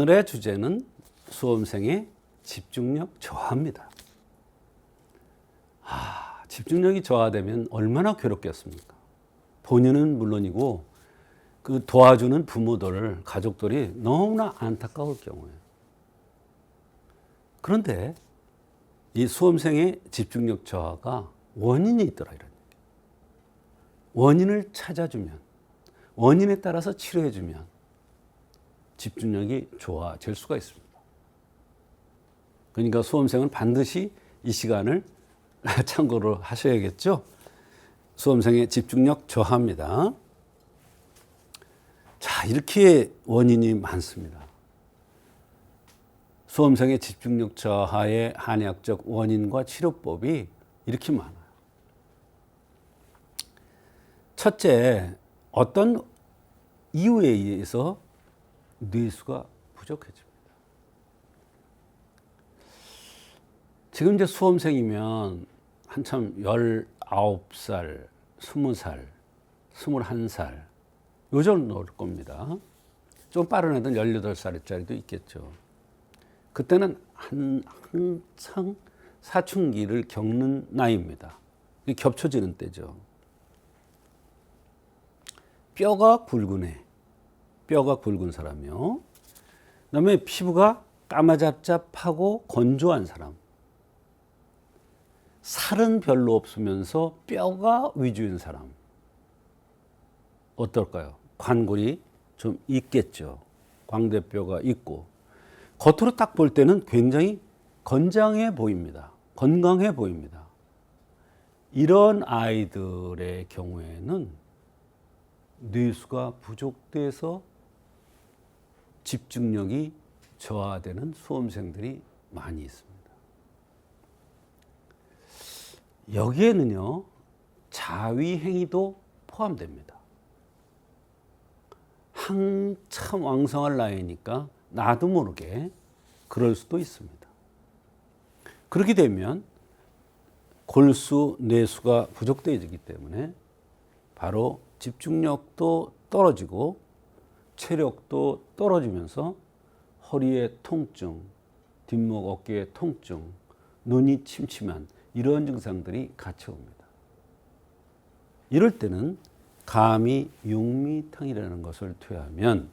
오늘의 주제는 수험생의 집중력 저하입니다. 집중력이 저하되면 얼마나 괴롭겠습니까? 본인은 물론이고 그 도와주는 부모들, 가족들이 너무나 안타까울 경우에요. 그런데 이 수험생의 집중력 저하가 원인이 있더라 이런 얘기예요. 원인을 찾아주면, 원인에 따라서 치료해주면 집중력이 좋아질 수가 있습니다. 그러니까 수험생은 반드시 이 시간을 참고를 하셔야겠죠. 수험생의 집중력 저하입니다. 자, 이렇게 원인이 많습니다. 수험생의 집중력 저하의 한의학적 원인과 치료법이 이렇게 많아요. 첫째, 어떤 이유에 의해서 뇌수가 부족해집니다. 지금 이제 수험생이면 한참 19살, 20살, 21살 요 정도 넣을 겁니다. 좀 빠른 애들은 18살짜리도 있겠죠. 그때는 한창 사춘기를 겪는 나이입니다. 겹쳐지는 때죠. 뼈가 굵은 애, 뼈가 굵은 사람이요. 그다음에 피부가 까마잡잡하고 건조한 사람. 살은 별로 없으면서 뼈가 위주인 사람. 어떨까요? 관골이 좀 있겠죠. 광대뼈가 있고. 겉으로 딱 볼 때는 굉장히 건장해 보입니다. 건강해 보입니다. 이런 아이들의 경우에는 뇌수가 부족돼서 집중력이 저하되는 수험생들이 많이 있습니다. 여기에는요, 자위행위도 포함됩니다. 한참 왕성할 나이니까 나도 모르게 그럴 수도 있습니다. 그렇게 되면 골수, 뇌수가 부족되어지기 때문에 바로 집중력도 떨어지고 체력도 떨어지면서 허리의 통증, 뒷목 어깨의 통증, 눈이 침침한 이런 증상들이 같이 옵니다. 이럴 때는 감이 육미탕이라는 것을 투여하면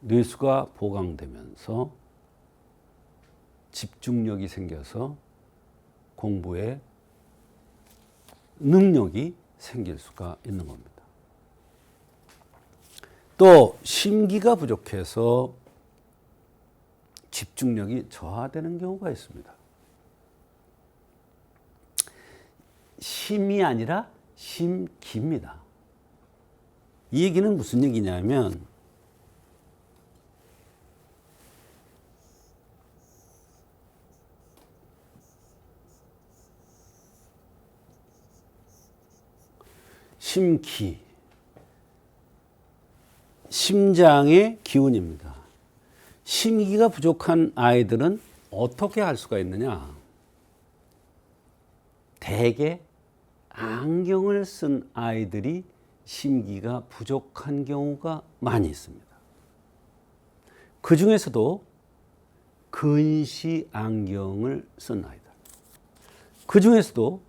뇌수가 보강되면서 집중력이 생겨서 공부에 능력이 생길 수가 있는 겁니다. 또 심기가 부족해서 집중력이 저하되는 경우가 있습니다. 심이 아니라 심기입니다. 이 얘기는 무슨 얘기냐면 심기, 심장의 기운입니다. 심기가 부족한 아이들은 어떻게 할 수가 있느냐? 대개 안경을 쓴 아이들이 심기가 부족한 경우가 많이 있습니다. 그 중에서도 근시 안경을 쓴 아이들, 그 중에서도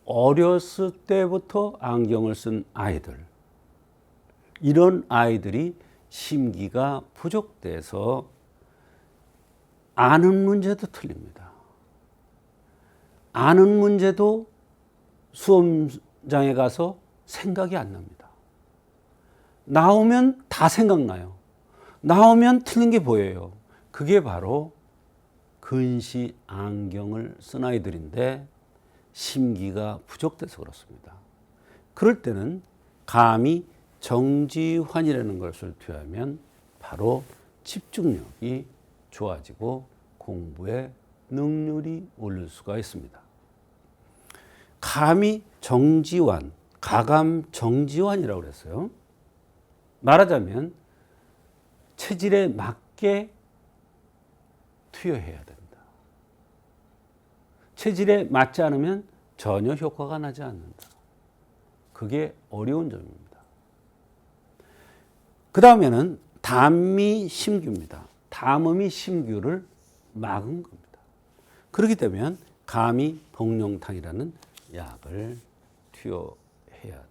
어렸을 때부터 안경을 쓴 아이들, 이런 아이들이 심기가 부족돼서 아는 문제도 틀립니다. 아는 문제도 수험장에 가서 생각이 안 납니다. 나오면 다 생각나요. 나오면 틀린 게 보여요. 그게 바로 근시 안경을 쓴 아이들인데 심기가 부족돼서 그렇습니다. 그럴 때는 감이 정지환이라는 것을 투여하면 바로 집중력이 좋아지고 공부에 능률이 오를 수가 있습니다. 감이 정지환, 가감 정지환이라고 그랬어요. 말하자면 체질에 맞게 투여해야 됩니다. 체질에 맞지 않으면 전혀 효과가 나지 않는다. 그게 어려운 점입니다. 그 다음에는 담이 심규입니다. 담음이 심규를 막은 겁니다. 그렇게 되면 감히 복룡탕이라는 약을 투여해야 됩니다.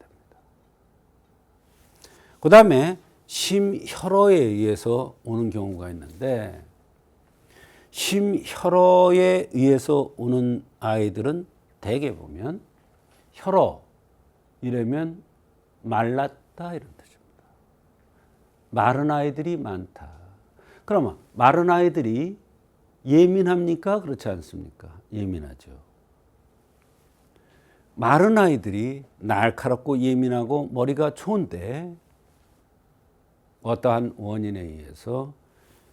그 다음에 심혈어에 의해서 오는 경우가 있는데, 심혈어에 의해서 오는 아이들은 대개 보면 혈어 이러면 말랐다 이런 뜻입니다. 마른 아이들이 많다. 그러면 마른 아이들이 예민합니까? 그렇지 않습니까? 예민하죠. 마른 아이들이 날카롭고 예민하고 머리가 좋은데 어떠한 원인에 의해서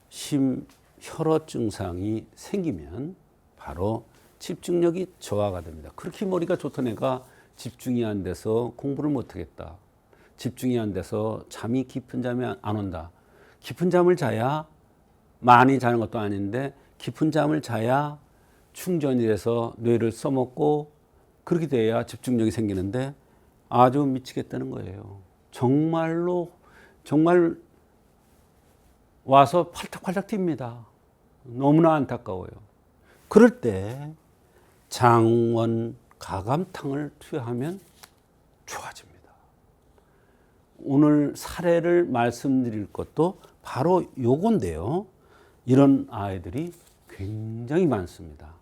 심혈어 증상이 생기면 바로 집중력이 저하가 됩니다. 그렇게 머리가 좋던 애가 집중이 안 돼서 공부를 못하겠다. 집중이 안 돼서 잠이 깊은 잠이 안 온다. 깊은 잠을 자야, 많이 자는 것도 아닌데 깊은 잠을 자야 충전이 돼서 뇌를 써먹고 그렇게 돼야 집중력이 생기는데 아주 미치겠다는 거예요. 정말 와서 팔딱팔딱 뜁니다. 너무나 안타까워요. 그럴 때 장원 가감탕을 투여하면 좋아집니다. 오늘 사례를 말씀드릴 것도 바로 요건데요. 이런 아이들이 굉장히 많습니다.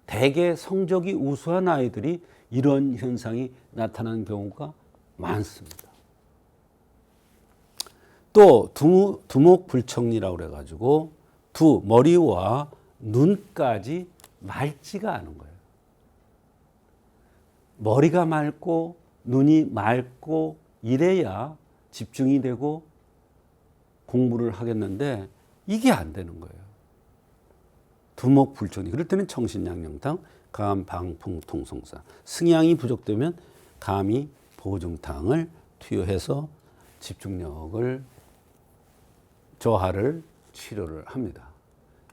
대개 성적이 우수한 아이들이 이런 현상이 나타나는 경우가 많습니다. 또 두목불청리라고 그래가지고 머리와 눈까지 맑지가 않은 거예요. 머리가 맑고 눈이 맑고 이래야 집중이 되고 공부를 하겠는데 이게 안 되는 거예요. 두목불청리. 그럴 때는 청신양념탕, 감방풍통성사. 승양이 부족되면 감이 보증탕을 투여해서 집중력을 저하를 치료를 합니다.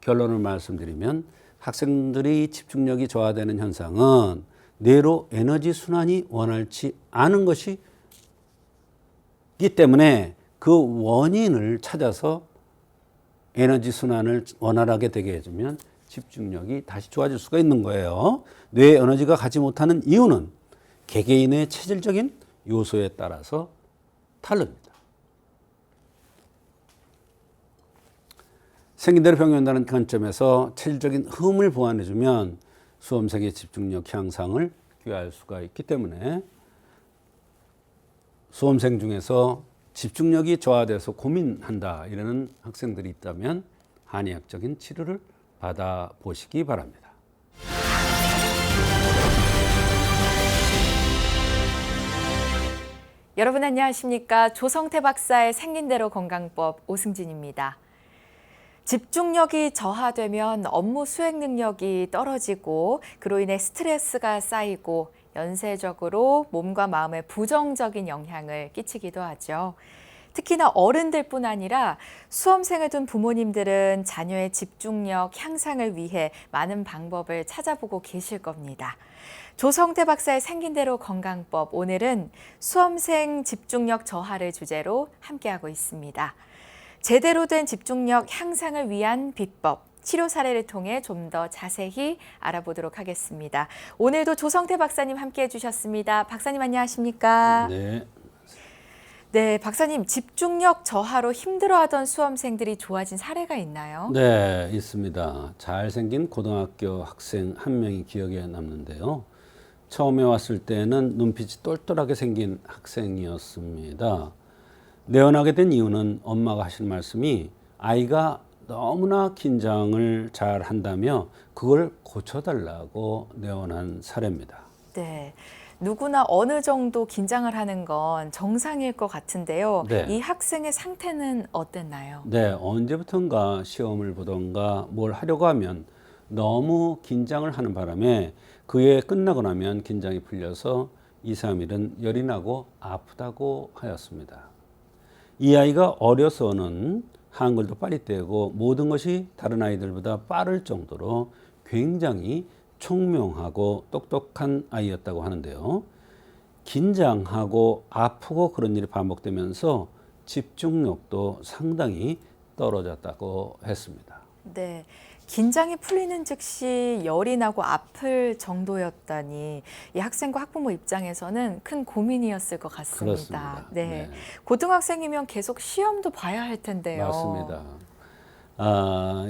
결론을 말씀드리면 학생들이 집중력이 저하되는 현상은 뇌로 에너지 순환이 원활치 않은 것이기 때문에 그 원인을 찾아서 에너지 순환을 원활하게 되게 해주면 집중력이 다시 좋아질 수가 있는 거예요. 뇌에 에너지가 가지 못하는 이유는 개개인의 체질적인 요소에 따라서 다릅니다. 생긴 대로 병행한다는 관점에서 체질적인 흠을 보완해주면 수험생의 집중력 향상을 기여할 수가 있기 때문에 수험생 중에서 집중력이 저하돼서 고민한다 이러는 학생들이 있다면 한의학적인 치료를 받아보시기 바랍니다. 여러분 안녕하십니까? 조성태 박사의 생긴대로 건강법 오승진입니다. 집중력이 저하되면 업무 수행 능력이 떨어지고 그로 인해 스트레스가 쌓이고 연쇄적으로 몸과 마음에 부정적인 영향을 끼치기도 하죠. 특히나 어른들뿐 아니라 수험생을 둔 부모님들은 자녀의 집중력 향상을 위해 많은 방법을 찾아보고 계실 겁니다. 조성태 박사의 생긴대로 건강법, 오늘은 수험생 집중력 저하를 주제로 함께하고 있습니다. 제대로 된 집중력 향상을 위한 비법, 치료 사례를 통해 좀 더 자세히 알아보도록 하겠습니다. 오늘도 조성태 박사님 함께해 주셨습니다. 박사님 안녕하십니까? 네. 네, 박사님 집중력 저하로 힘들어하던 수험생들이 좋아진 사례가 있나요? 네, 있습니다. 잘생긴 고등학교 학생 한 명이 기억에 남는데요. 처음에 왔을 때는 눈빛이 똘똘하게 생긴 학생이었습니다. 내원하게 된 이유는 엄마가 하신 말씀이 아이가 너무나 긴장을 잘 한다며 그걸 고쳐달라고 내원한 사례입니다. 네, 누구나 어느 정도 긴장을 하는 건 정상일 것 같은데요. 네. 이 학생의 상태는 어땠나요? 네, 언제부턴가 시험을 보던가 뭘 하려고 하면 너무 긴장을 하는 바람에 그해 끝나고 나면 긴장이 풀려서 2, 3일은 열이 나고 아프다고 하였습니다. 이 아이가 어려서는 한글도 빨리 떼고 모든 것이 다른 아이들보다 빠를 정도로 굉장히 총명하고 똑똑한 아이였다고 하는데요. 긴장하고 아프고 그런 일이 반복되면서 집중력도 상당히 떨어졌다고 했습니다. 네. 긴장이 풀리는 즉시 열이 나고 아플 정도였다니 이 학생과 학부모 입장에서는 큰 고민이었을 것 같습니다. 그렇습니다. 네. 네. 고등학생이면 계속 시험도 봐야 할 텐데요. 맞습니다.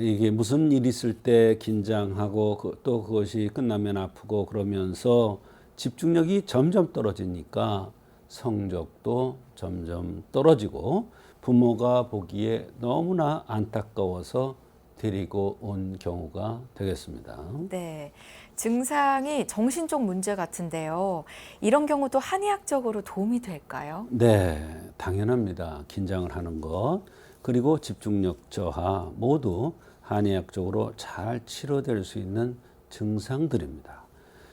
이게 무슨 일 있을 때 긴장하고 또 그것이 끝나면 아프고 그러면서 집중력이 점점 떨어지니까 성적도 점점 떨어지고 부모가 보기에 너무나 안타까워서 데리고 온 경우가 되겠습니다. 네. 증상이 정신적 문제 같은데요. 이런 경우도 한의학적으로 도움이 될까요? 네, 당연합니다. 긴장을 하는 것, 그리고 집중력 저하 모두 한의학적으로 잘 치료될 수 있는 증상들입니다.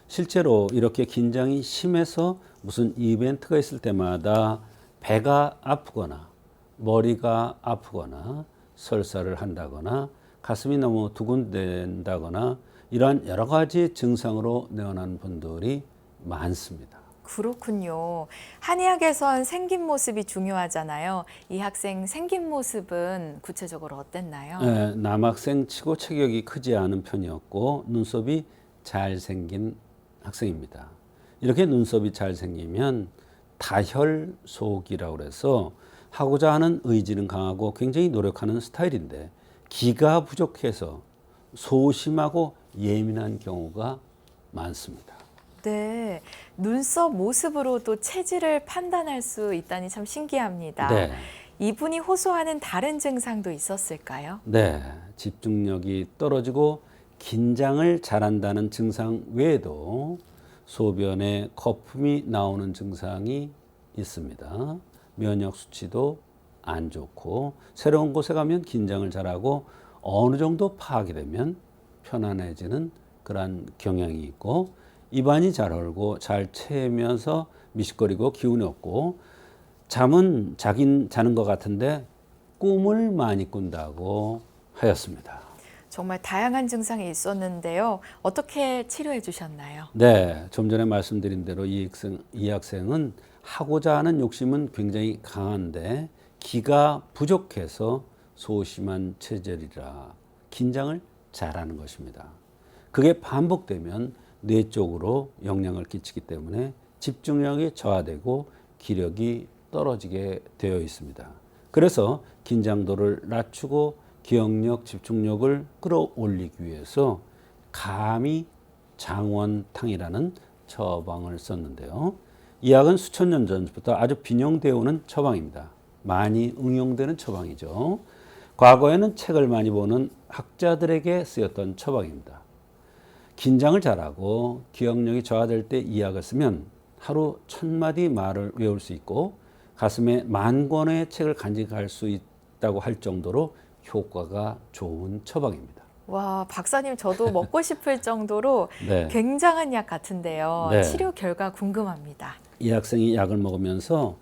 실제로 이렇게 긴장이 심해서 무슨 이벤트가 있을 때마다 배가 아프거나 머리가 아프거나 설사를 한다거나 가슴이 너무 두근댄다거나 이러한 여러 가지 증상으로 내어난 분들이 많습니다. 그렇군요. 한의학에선 생긴 모습이 중요하잖아요. 이 학생 생긴 모습은 구체적으로 어땠나요? 네, 남학생 치고 체격이 크지 않은 편이었고 눈썹이 잘생긴 학생입니다. 이렇게 눈썹이 잘생기면 다혈속이라고 해서 하고자 하는 의지는 강하고 굉장히 노력하는 스타일인데 기가 부족해서 소심하고 예민한 경우가 많습니다. 네. 눈썹 모습으로도 체질을 판단할 수 있다니 참 신기합니다. 네. 이분이 호소하는 다른 증상도 있었을까요? 네, 집중력이 떨어지고 긴장을 잘한다는 증상 외에도 소변에 거품이 나오는 증상이 있습니다. 면역 수치도 안 좋고 새로운 곳에 가면 긴장을 잘하고 어느 정도 파악이 되면 편안해지는 그런 경향이 있고 입안이 잘 헐고 잘 채면서 미식거리고 기운이 없고 잠은 자긴 자는 것 같은데 꿈을 많이 꾼다고 하였습니다. 정말 다양한 증상이 있었는데요. 어떻게 치료해 주셨나요? 네, 좀 전에 말씀드린 대로 이 학생은 하고자 하는 욕심은 굉장히 강한데 기가 부족해서 소심한 체질이라 긴장을 잘하는 것입니다. 그게 반복되면 뇌 쪽으로 영향을 끼치기 때문에 집중력이 저하되고 기력이 떨어지게 되어 있습니다. 그래서 긴장도를 낮추고 기억력, 집중력을 끌어올리기 위해서 감이 장원탕이라는 처방을 썼는데요. 이 약은 수천 년 전부터 아주 빈용되어 오는 처방입니다. 많이 응용되는 처방이죠. 과거에는 책을 많이 보는 학자들에게 쓰였던 처방입니다. 긴장을 잘하고 기억력이 저하될 때 이 약을 쓰면 하루 1000마디 말을 외울 수 있고 가슴에 10,000권의 책을 간직할 수 있다고 할 정도로 효과가 좋은 처방입니다. 와, 박사님 저도 먹고 싶을 정도로 네. 굉장한 약 같은데요. 네. 치료 결과 궁금합니다. 이 학생이 약을 먹으면서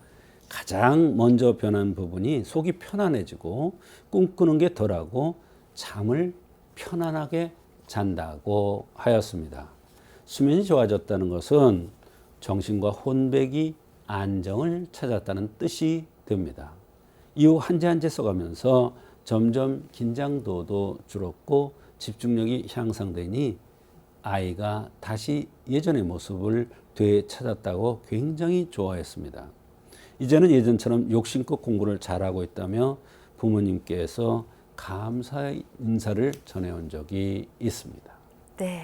가장 먼저 변한 부분이 속이 편안해지고 꿈꾸는 게 덜하고 잠을 편안하게 잔다고 하였습니다. 수면이 좋아졌다는 것은 정신과 혼백이 안정을 찾았다는 뜻이 됩니다. 이후 한 제 한 제 써가면서 점점 긴장도도 줄었고 집중력이 향상되니 아이가 다시 예전의 모습을 되찾았다고 굉장히 좋아했습니다. 이제는 예전처럼 욕심껏 공부를 잘하고 있다며 부모님께서 감사의 인사를 전해온 적이 있습니다. 네.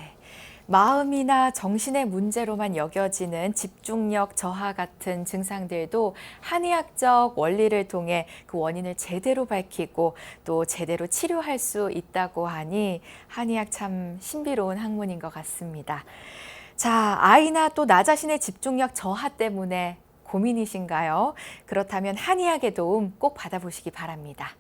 마음이나 정신의 문제로만 여겨지는 집중력 저하 같은 증상들도 한의학적 원리를 통해 그 원인을 제대로 밝히고 또 제대로 치료할 수 있다고 하니 한의학 참 신비로운 학문인 것 같습니다. 자, 아이나 또 나 자신의 집중력 저하 때문에 고민이신가요? 그렇다면 한의학의 도움 꼭 받아보시기 바랍니다.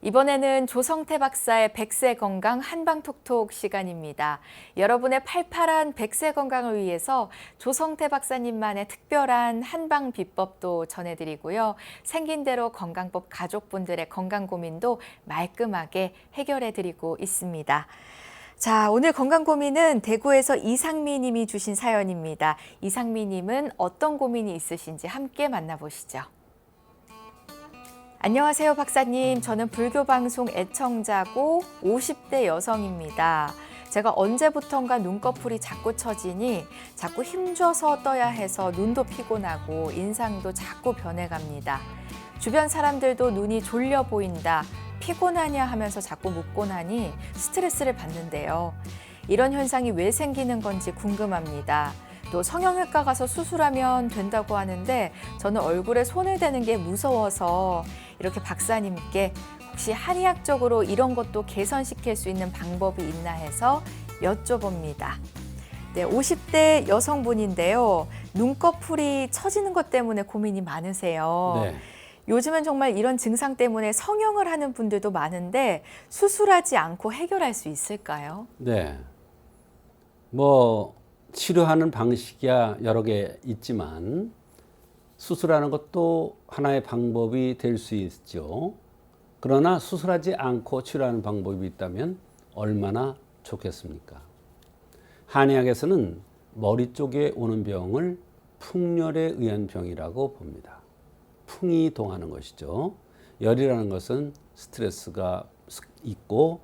이번에는 조성태 박사의 백세 건강 한방톡톡 시간입니다. 여러분의 팔팔한 백세 건강을 위해서 조성태 박사님만의 특별한 한방 비법도 전해드리고요. 생긴 대로 건강법 가족분들의 건강 고민도 말끔하게 해결해드리고 있습니다. 자, 오늘 건강 고민은 대구에서 이상미 님이 주신 사연입니다. 이상미 님은 어떤 고민이 있으신지 함께 만나보시죠. 안녕하세요, 박사님. 저는 불교 방송 애청자고 50대 여성입니다. 제가 언제부턴가 눈꺼풀이 자꾸 처지니 자꾸 힘줘서 떠야 해서 눈도 피곤하고 인상도 자꾸 변해갑니다. 주변 사람들도 눈이 졸려 보인다, 피곤하냐 하면서 자꾸 묻곤 하니 스트레스를 받는데요. 이런 현상이 왜 생기는 건지 궁금합니다. 또 성형외과 가서 수술하면 된다고 하는데 저는 얼굴에 손을 대는 게 무서워서 이렇게 박사님께 혹시 한의학적으로 이런 것도 개선시킬 수 있는 방법이 있나 해서 여쭤봅니다. 네, 50대 여성분인데요. 눈꺼풀이 처지는 것 때문에 고민이 많으세요. 네. 요즘은 정말 이런 증상 때문에 성형을 하는 분들도 많은데 수술하지 않고 해결할 수 있을까요? 네. 치료하는 방식이야 여러 개 있지만 수술하는 것도 하나의 방법이 될 수 있죠. 그러나 수술하지 않고 치료하는 방법이 있다면 얼마나 좋겠습니까? 한의학에서는 머리 쪽에 오는 병을 풍열에 의한 병이라고 봅니다. 풍이 동하는 것이죠. 열이라는 것은 스트레스가 있고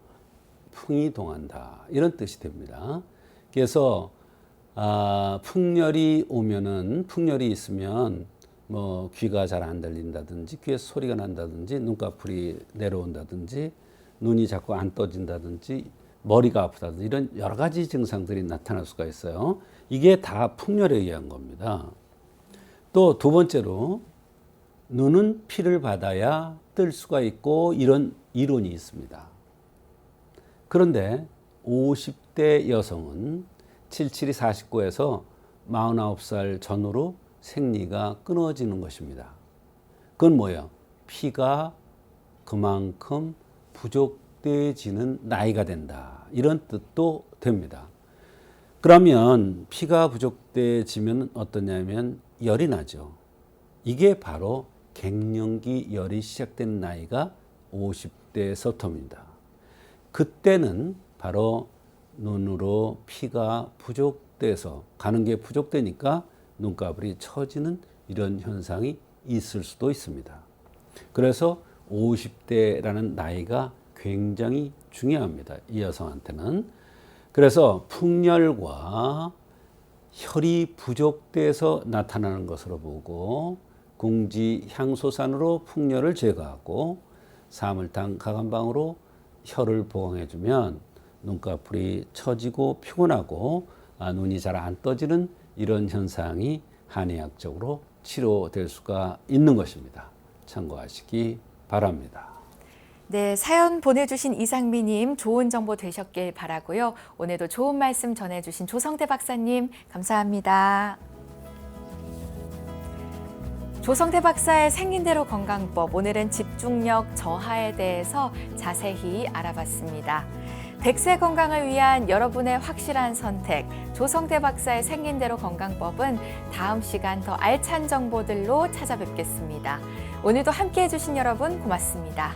풍이 동한다, 이런 뜻이 됩니다. 그래서 풍열이 오면은, 풍열이 있으면 귀가 잘 안 들린다든지 귀에 소리가 난다든지 눈꺼풀이 내려온다든지 눈이 자꾸 안 떠진다든지 머리가 아프다든지 이런 여러 가지 증상들이 나타날 수가 있어요. 이게 다 풍열에 의한 겁니다. 또 두 번째로 눈은 피를 받아야 뜰 수가 있고 이런 이론이 있습니다. 그런데 50대 여성은 77이 49에서 49살 전후로 생리가 끊어지는 것입니다. 그건 뭐예요? 피가 그만큼 부족해지는 나이가 된다, 이런 뜻도 됩니다. 그러면 피가 부족해지면 어떠냐면 열이 나죠. 이게 바로 갱년기 열이 시작된 나이가 50대서부터입니다. 그때는 바로 눈으로 피가 부족돼서 가는 게 부족되니까 눈꺼풀이 처지는 이런 현상이 있을 수도 있습니다. 그래서 50대라는 나이가 굉장히 중요합니다, 이 여성한테는. 그래서 풍열과 혈이 부족돼서 나타나는 것으로 보고 궁지 향소산으로 풍열을 제거하고 사물탕 가감방으로 혈을 보강해주면 눈꺼풀이 처지고 피곤하고 눈이 잘 안 떠지는 이런 현상이 한의학적으로 치료될 수가 있는 것입니다. 참고하시기 바랍니다. 네, 사연 보내주신 이상미님 좋은 정보 되셨길 바라고요. 오늘도 좋은 말씀 전해주신 조성태 박사님 감사합니다. 조성태 박사의 생긴대로 건강법, 오늘은 집중력 저하에 대해서 자세히 알아봤습니다. 100세 건강을 위한 여러분의 확실한 선택, 조성태 박사의 생긴대로 건강법은 다음 시간 더 알찬 정보들로 찾아뵙겠습니다. 오늘도 함께해 주신 여러분 고맙습니다.